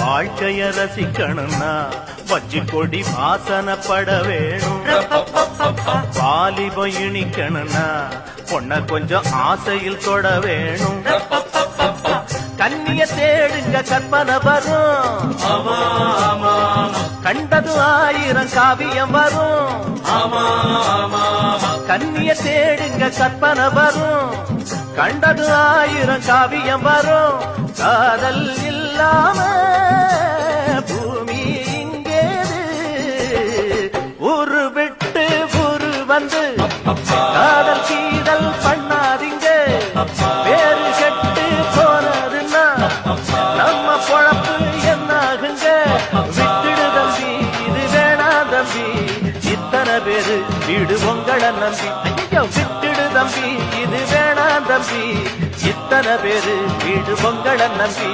வாழ்க்கைய ரசிக்கணும்னா வச்சு கொடி வாசனப்பட வேணும். வாலிபம் இனிக்கணும்னா பொண்ண கொஞ்சம் ஆசையில் தொட வேணும். கண்ணிய தேடுங்க கற்பனை வரும், கண்டது 1000 காவியம் வரும். கண்ணிய தேடுங்க கற்பனை வரும், கண்டது 1000 காவியம் வரும். காதல் இல்லாம பூமி இங்கேது, ஊரு விட்டு ஊரு வந்து காதல் கீதல் பண்ணாதீங்க. பேரு கெட்டு போனதுன்னா நம்ம பொழப்பு என்னாகுங்க. விட்டுடு தம்பி, இது வேணா தம்பி, இத்தனை பேரு வீடு உங்களை நம்பி. ஐயோ விட்டுடு தம்பி, இது வேணா தம்பி, இத்தனை பேரு வீடு உங்களை நம்பி.